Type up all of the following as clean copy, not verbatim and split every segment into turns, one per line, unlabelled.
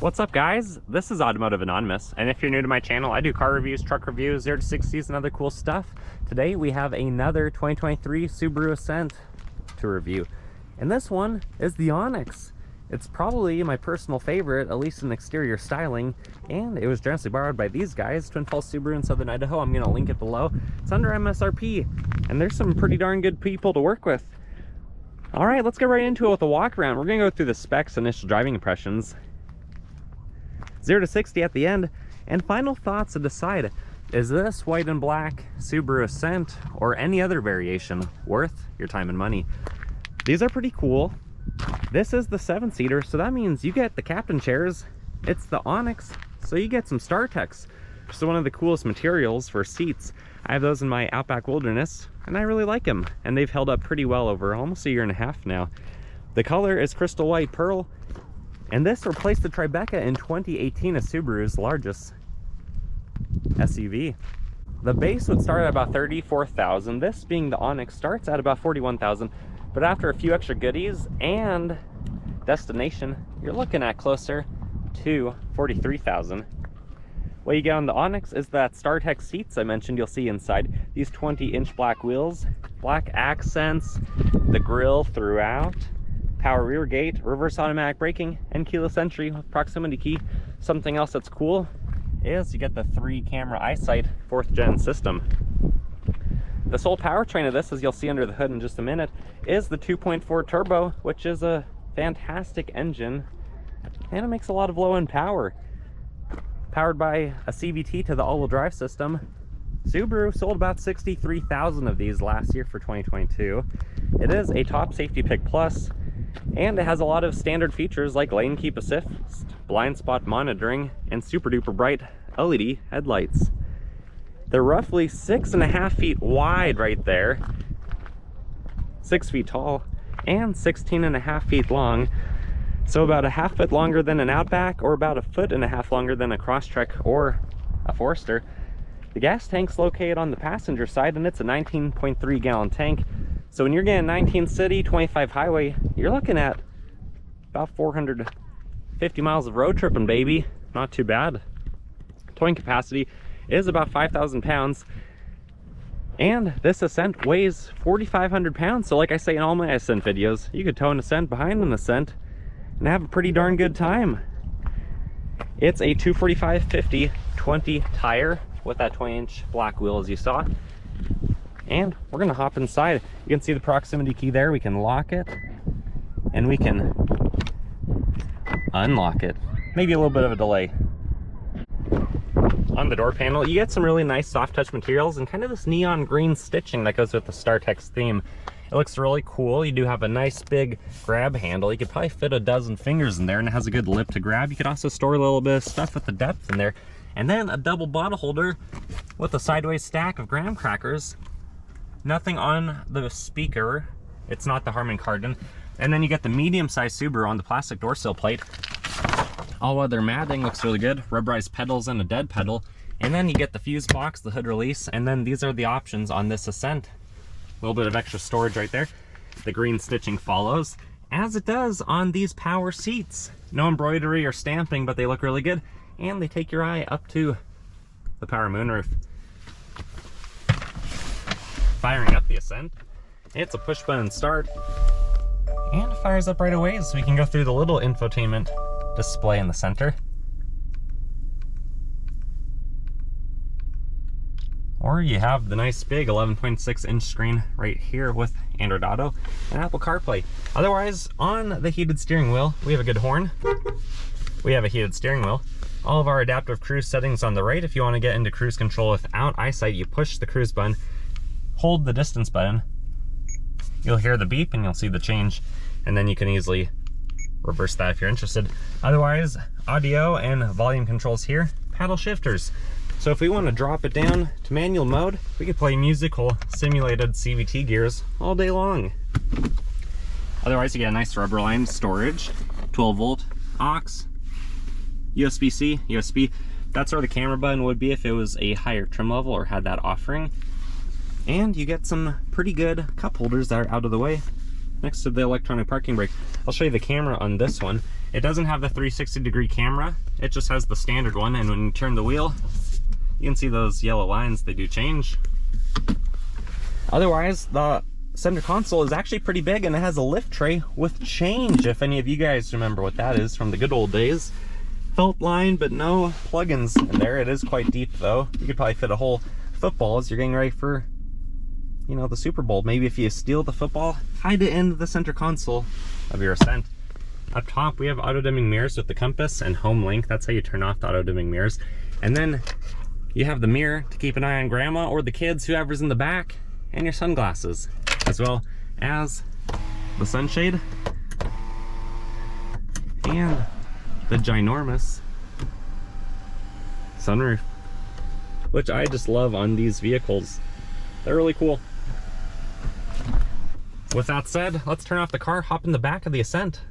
What's up, guys? This is Automotive Anonymous, and if you're new to my channel, I do car reviews, truck reviews, 0 to 60s, and other cool stuff. Today we have another 2023 Subaru Ascent to review, and this one is the Onyx. It's probably my personal favorite, at least in exterior styling, and it was generously borrowed by these guys, Twin Falls Subaru in Southern Idaho. I'm going to link it below. It's under MSRP, and there's some pretty darn good people to work with. All right, let's get right into it with a walk around. We're going to go through the specs, initial driving impressions, 0 to 60 at the end, and final thoughts to decide, is this white and black Subaru Ascent or any other variation worth your time and money? These are pretty cool. This is the 7-seater, so that means you get the captain chairs. It's the Onyx, so you get some StarTex, which is one of the coolest materials for seats. I have those in my Outback Wilderness, and I really like them, and they've held up pretty well over almost a year and a half now. The color is crystal white pearl, and this replaced the Tribeca in 2018 as Subaru's largest SUV. The base would start at about $34,000. This, being the Onyx, starts at about $41,000, but after a few extra goodies and destination, you're looking at closer to $43,000. What you get on the Onyx is that StarTex seats I mentioned you'll see inside. These 20-inch black wheels, black accents, the grille throughout, power rear gate, reverse automatic braking, and keyless entry with proximity key. Something else that's cool is you get the 3-camera eyesight 4th gen system. The sole powertrain of this, as you'll see under the hood in just a minute, is the 2.4 turbo, which is a fantastic engine, and it makes a lot of low-end power. Powered by a CVT to the all-wheel drive system. Subaru sold about 63,000 of these last year for 2022. It is a top safety pick plus, and it has a lot of standard features like lane keep assist, blind spot monitoring, and super duper bright LED headlights. They're roughly 6.5 feet wide right there, 6 feet tall, and 16.5 feet long. So about a half foot longer than an Outback, or about 1.5 feet longer than a Crosstrek or a Forester. The gas tank's located on the passenger side, and it's a 19.3 gallon tank. So when you're getting 19 city, 25 highway, you're looking at about 450 miles of road tripping, baby. Not too bad. Towing capacity is about 5,000 pounds. And this Ascent weighs 4,500 pounds. So like I say in all my Ascent videos, you could tow an Ascent behind an Ascent and have a pretty darn good time. It's a 245/50/20 tire with that 20-inch black wheel as you saw. And we're gonna hop inside. You can see the proximity key there. We can lock it and we can unlock it. Maybe a little bit of a delay. On the door panel, you get some really nice soft touch materials and kind of this neon green stitching that goes with the StarTex theme. It looks really cool. You do have a nice big grab handle. You could probably fit a dozen fingers in there, and it has a good lip to grab. You could also store a little bit of stuff with the depth in there. And then a double bottle holder with a sideways stack of graham crackers. Nothing on the speaker. It's not the Harman Kardon. And then you get the medium-sized Subaru on the plastic door sill plate. All-weather matting looks really good. Rubberized pedals and a dead pedal. And then you get the fuse box, the hood release, and then these are the options on this Ascent. A little bit of extra storage right there. The green stitching follows, as it does on these power seats. No embroidery or stamping, but they look really good. And they take your eye up to the power moonroof. Firing up the Ascent, it's a push button start, and it fires up right away, so we can go through the little infotainment display in the center. Or you have the nice big 11.6-inch screen right here with Android Auto and Apple CarPlay. Otherwise, on the heated steering wheel, we have a good horn. We have a heated steering wheel. All of our adaptive cruise settings on the right. If you want to get into cruise control without eyesight, you push the cruise button, hold the distance button. You'll hear the beep and you'll see the change, and then you can easily reverse that if you're interested. Otherwise, audio and volume controls here, paddle shifters. So if we want to drop it down to manual mode, we could play musical simulated CVT gears all day long. Otherwise, you get a nice rubber lined storage, 12-volt aux, USB-C, USB. That's where the camera button would be if it was a higher trim level or had that offering. And you get some pretty good cup holders that are out of the way next to the electronic parking brake. I'll show you the camera on this one. It doesn't have the 360-degree camera. It just has the standard one, and when you turn the wheel, you can see those yellow lines, they do change. Otherwise, the center console is actually pretty big, and it has a lift tray with change, if any of you guys remember what that is from the good old days. Felt line, but no plugins in there. It is quite deep though. You could probably fit a whole football as you're getting ready for, you know, the Super Bowl. Maybe if you steal the football, hide it in the center console of your Ascent. Up top, we have auto-dimming mirrors with the compass and home link. That's how you turn off the auto-dimming mirrors. And then you have the mirror to keep an eye on grandma or the kids, whoever's in the back, and your sunglasses, as well as the sunshade and the ginormous sunroof, which I just love on these vehicles. They're really cool. With that said, let's turn off the car, hop in the back of the Ascent.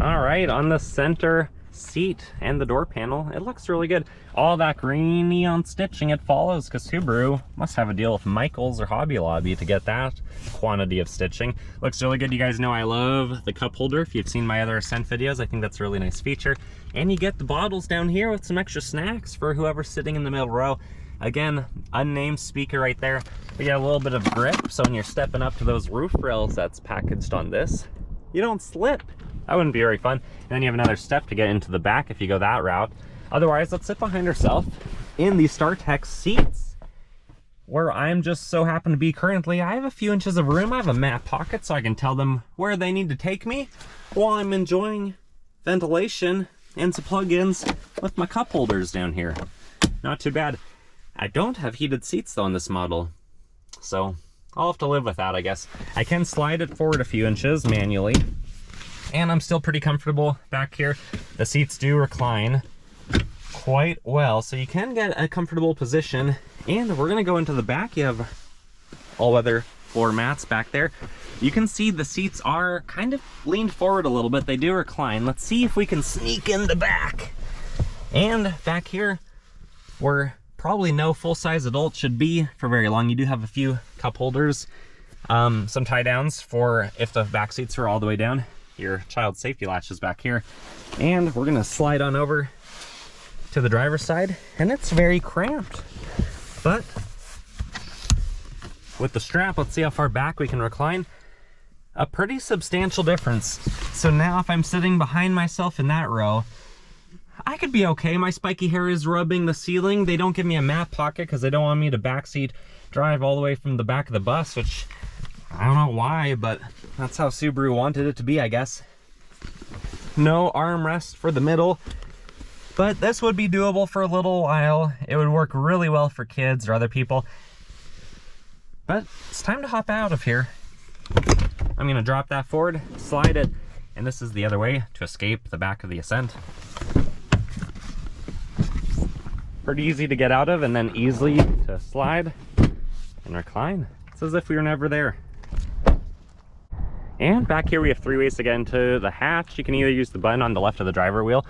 All right, on the center seat and the door panel, it looks really good. All that green neon stitching, it follows, because Subaru must have a deal with Michaels or Hobby Lobby to get that quantity of stitching. Looks really good. You guys know I love the cup holder. If you've seen my other Ascent videos, I think that's a really nice feature. And you get the bottles down here with some extra snacks for whoever's sitting in the middle row. Again, unnamed speaker right there. We got a little bit of grip, so when you're stepping up to those roof rails that's packaged on this, you don't slip. That wouldn't be very fun. And then you have another step to get into the back if you go that route. Otherwise, let's sit behind ourselves in the StarTech seats, where I'm just so happen to be currently. I have a few inches of room. I have a map pocket so I can tell them where they need to take me while I'm enjoying ventilation and some plug-ins with my cup holders down here. Not too bad. I don't have heated seats though in this model, so I'll have to live with that, I guess. I can slide it forward a few inches manually, and I'm still pretty comfortable back here. The seats do recline quite well, so you can get a comfortable position. And we're gonna go into the back. You have all-weather floor mats back there. You can see the seats are kind of leaned forward a little bit. They do recline. Let's see if we can sneak in the back. And back here, where probably no full-size adult should be for very long, you do have a few cup holders, some tie downs for if the back seats are all the way down. Your child safety latch is back here. And we're gonna slide on over to the driver's side, and it's very cramped, but with the strap, let's see how far back we can recline. A pretty substantial difference. So now if I'm sitting behind myself in that row, I could be okay. My spiky hair is rubbing the ceiling. They don't give me a map pocket because they don't want me to backseat drive all the way from the back of the bus, which I don't know why, but that's how Subaru wanted it to be, I guess. No armrest for the middle, but this would be doable for a little while. It would work really well for kids or other people. But it's time to hop out of here. I'm gonna drop that forward, slide it, and this is the other way to escape the back of the Ascent. Pretty easy to get out of, and then easily to slide and recline. It's as if we were never there. And back here we have three ways to get into the hatch. You can either use the button on the left of the driver wheel,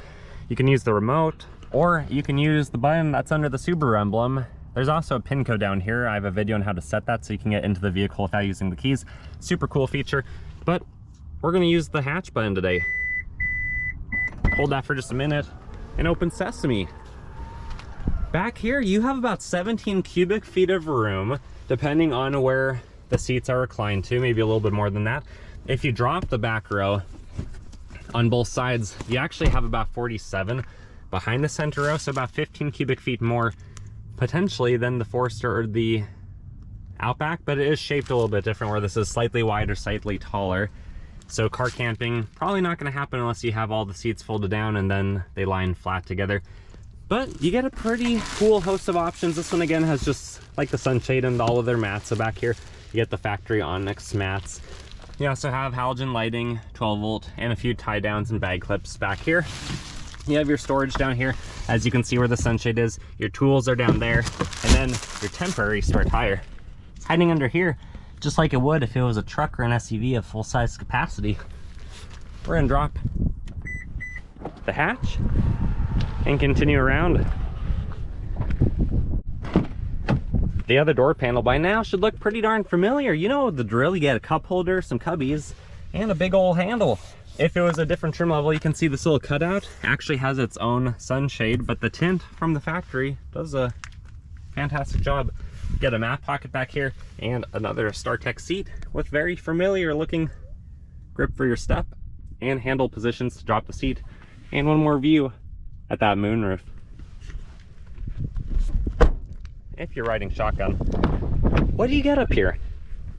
you can use the remote, or you can use the button that's under the Subaru emblem. There's also a pin code down here. I have a video on how to set that so you can get into the vehicle without using the keys. Super cool feature, but we're gonna use the hatch button today. Hold that for just a minute and open sesame. Back here, you have about 17 cubic feet of room, depending on where the seats are reclined to, maybe a little bit more than that. If you drop the back row on both sides, you actually have about 47 behind the center row, so about 15 cubic feet more potentially than the Forester or the Outback, but it is shaped a little bit different, where this is slightly wider, slightly taller. So car camping probably not going to happen unless you have all the seats folded down and then they line flat together. But you get a pretty cool host of options. This one again has just like the sunshade and all of their mats. So back here you get the factory Onyx mats. You also have halogen lighting, 12 volt, and a few tie downs and bag clips back here. You have your storage down here. As you can see where the sunshade is, your tools are down there, and then your temporary spare tire. It's hiding under here, just like it would if it was a truck or an SUV of full-size capacity. We're gonna drop the hatch and continue around. The other door panel by now should look pretty darn familiar. You know the drill. You get a cup holder, some cubbies, and a big old handle. If it was a different trim level, you can see this little cutout actually has its own sunshade, but the tint from the factory does a fantastic job. Get a map pocket back here and another StarTech seat with very familiar looking grip for your step and handle positions to drop the seat, and one more view at that moonroof. If you're riding shotgun, what do you get up here?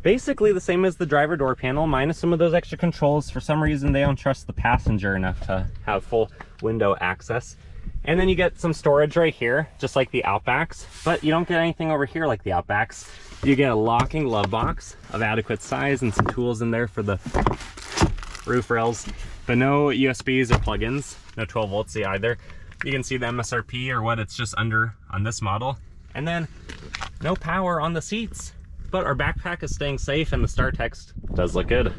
Basically the same as the driver door panel, minus some of those extra controls. For some reason, they don't trust the passenger enough to have full window access. And then you get some storage right here, just like the Outbacks, but you don't get anything over here like the Outbacks. You get a locking glove box of adequate size and some tools in there for the roof rails, but no USBs or plugins, no 12 volts either. You can see the MSRP or what it's just under on this model. And then no power on the seats. But our backpack is staying safe and the StarTech does look good.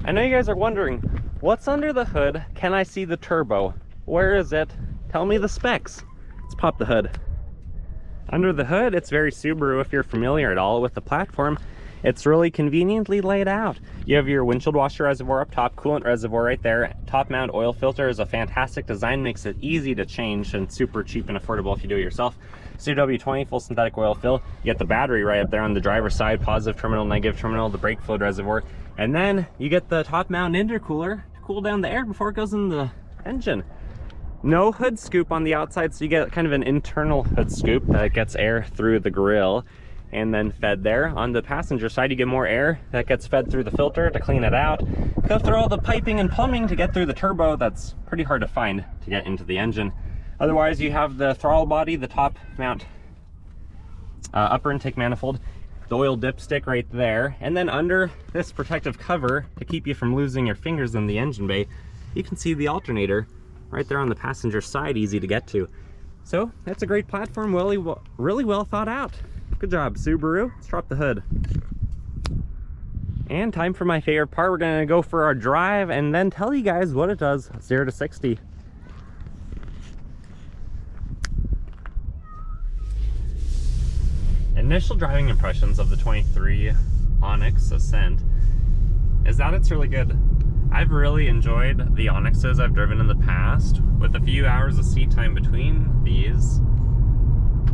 I know you guys are wondering, what's under the hood? Can I see the turbo? Where is it? Tell me the specs. Let's pop the hood. Under the hood, it's very Subaru if you're familiar at all with the platform. It's really conveniently laid out. You have your windshield washer reservoir up top, coolant reservoir right there. Top mount oil filter is a fantastic design, makes it easy to change and super cheap and affordable if you do it yourself. CW20 full synthetic oil fill. You get the battery right up there on the driver's side, positive terminal, negative terminal, the brake fluid reservoir. And then you get the top mount intercooler to cool down the air before it goes in the engine. No hood scoop on the outside, so you get kind of an internal hood scoop that gets air through the grille and then fed there. On the passenger side, you get more air that gets fed through the filter to clean it out. Go through all the piping and plumbing to get through the turbo. That's pretty hard to find to get into the engine. Otherwise, you have the throttle body, the top mount upper intake manifold, the oil dipstick right there, and then under this protective cover to keep you from losing your fingers in the engine bay, you can see the alternator right there on the passenger side, easy to get to. So that's a great platform, really well thought out. Good job, Subaru. Let's drop the hood. And time for my favorite part. We're gonna go for our drive and then tell you guys what it does 0 to 60. Initial driving impressions of the 23 Onyx Ascent is that it's really good. I've really enjoyed the Onyxes I've driven in the past. With a few hours of seat time between these,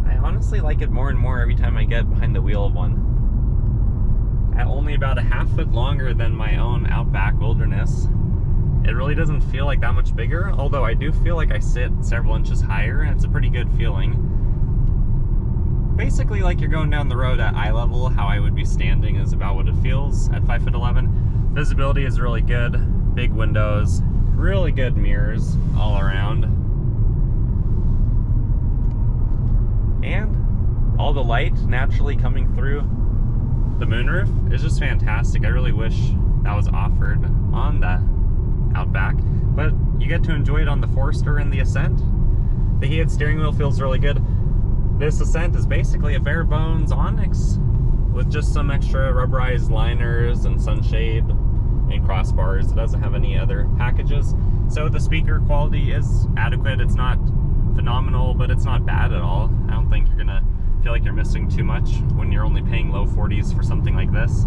I honestly like it more and more every time I get behind the wheel of one. At only about a half foot longer than my own Outback Wilderness, it really doesn't feel like that much bigger, although I do feel like I sit several inches higher, and it's a pretty good feeling. Basically, like you're going down the road at eye level, how I would be standing is about what it feels at 5'11". Visibility is really good, big windows, really good mirrors all around. And all the light naturally coming through the moonroof is just fantastic. I really wish that was offered on the Outback, but you get to enjoy it on the Forester and the Ascent. The heated steering wheel feels really good. This Ascent is basically a bare bones Onyx with just some extra rubberized liners and sunshade and crossbars. It doesn't have any other packages. So the speaker quality is adequate. It's not phenomenal, but it's not bad at all. I don't think you're gonna feel like you're missing too much when you're only paying low 40s for something like this.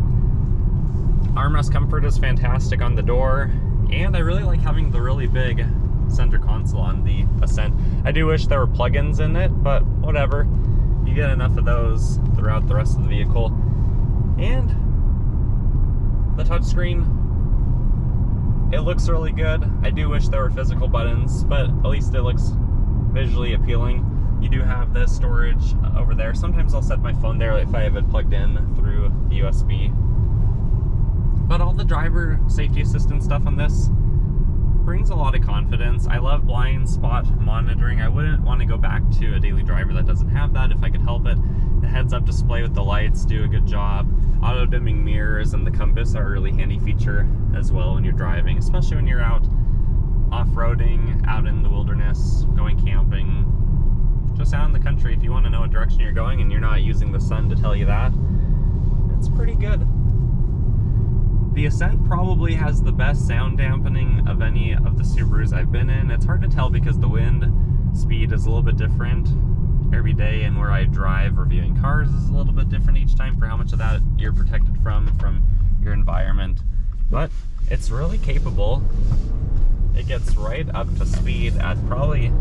Armrest comfort is fantastic on the door, and I really like having the really big center console on the Ascent. I do wish there were plugins in it, but whatever. You get enough of those throughout the rest of the vehicle. And the touchscreen, it looks really good. I do wish there were physical buttons, but at least it looks visually appealing. You do have the storage over there. Sometimes I'll set my phone there if I have it plugged in through the USB. But all the driver safety assistance stuff on this brings a lot of confidence. I love blind spot monitoring. I wouldn't want to go back to a daily driver that doesn't have that if I could help it. The heads-up display with the lights do a good job. Auto-dimming mirrors and the compass are a really handy feature as well when you're driving, especially when you're out off-roading, out in the wilderness, going camping, just out in the country. If you want to know what direction you're going and you're not using the sun to tell you that, it's pretty good. The Ascent probably has the best sound dampening of any of the Subarus I've been in. It's hard to tell because the wind speed is a little bit different every day, and where I drive reviewing cars is a little bit different each time for how much of that you're protected from your environment. But it's really capable. It gets right up to speed at probably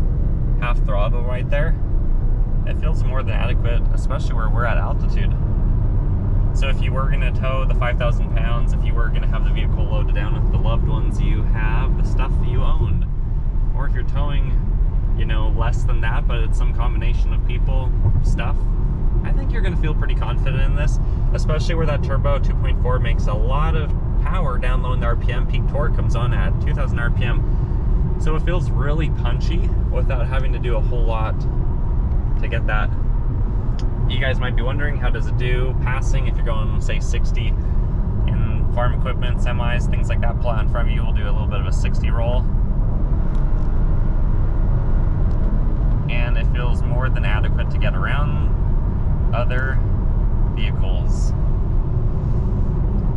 half throttle right there. It feels more than adequate, especially where we're at altitude. So if you were going to tow the 5,000 pounds, if you were going to have the vehicle loaded down with the loved ones you have, the stuff that you owned, or if you're towing, you know, less than that, but it's some combination of people, stuff, I think you're going to feel pretty confident in this, especially where that turbo 2.4 makes a lot of power down low in the RPM. Peak torque comes on at 2,000 RPM. So it feels really punchy without having to do a whole lot to get that. You guys might be wondering, how does it do passing if you're going, say, 60 in farm equipment, semis, things like that? Pull out in front of you, we'll do a little bit of a 60 roll. And it feels more than adequate to get around other vehicles.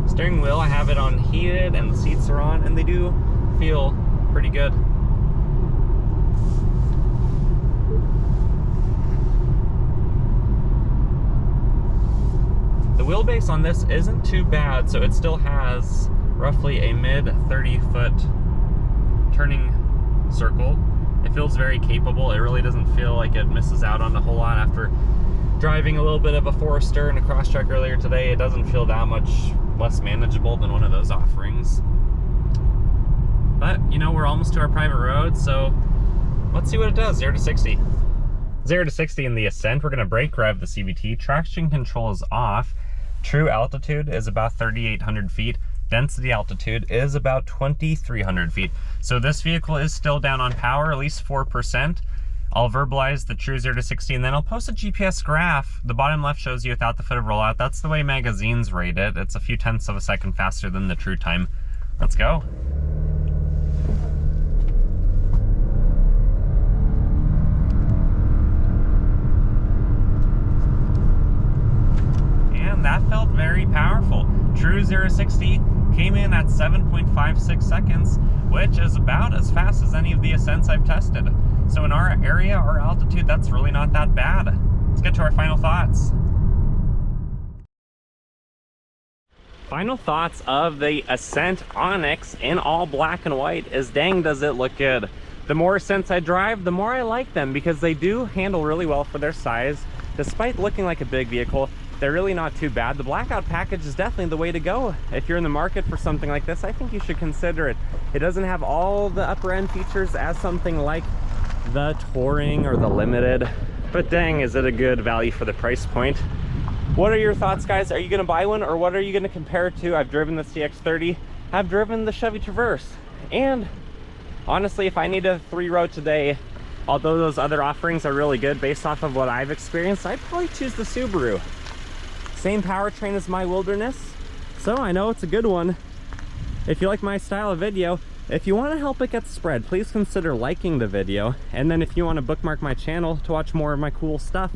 Steering wheel, I have it on heated and the seats are on, and they do feel pretty good. The wheelbase on this isn't too bad, so it still has roughly a mid 30-foot turning circle. It feels very capable. It really doesn't feel like it misses out on a whole lot. After driving a little bit of a Forester and a Crosstrek earlier today, it doesn't feel that much less manageable than one of those offerings. But, you know, we're almost to our private road, so let's see what it does. 0 to 60. 0 to 60 in the Ascent, we're going to brake rev the CVT. Traction control is off. True altitude is about 3,800 feet. Density altitude is about 2,300 feet. So this vehicle is still down on power, at least 4%. I'll verbalize the true 0 to 60, and then I'll post a GPS graph. The bottom left shows you without the foot of rollout. That's the way magazines rate it. It's a few tenths of a second faster than the true time. Let's go. And that felt very powerful. True 0 to 60 came in at 7.56 seconds, which is about as fast as any of the Ascents I've tested. So in our area, our altitude, that's really not that bad. Let's get to our final thoughts. Final thoughts of the Ascent Onyx in all black and white is, dang, does it look good. The more Ascents I drive, the more I like them, because they do handle really well for their size. Despite looking like a big vehicle, they're really not too bad. The blackout package is definitely the way to go. If you're in the market for something like this, I think you should consider it. It doesn't have all the upper end features as something like the Touring or the Limited, but dang, is it a good value for the price point. What are your thoughts, guys? Are you gonna buy one, or what are you gonna compare it to? I've driven the CX-30, I've driven the Chevy Traverse, and honestly, if I need a 3-row today, although those other offerings are really good based off of what I've experienced, I'd probably choose the Subaru. Same powertrain as my Wilderness, so I know it's a good one. If you like my style of video, if you want to help it get spread, please consider liking the video. And then if you want to bookmark my channel to watch more of my cool stuff,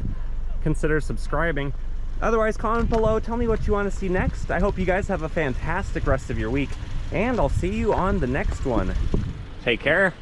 consider subscribing. Otherwise, comment below, tell me what you want to see next. I hope you guys have a fantastic rest of your week, and I'll see you on the next one. Take care.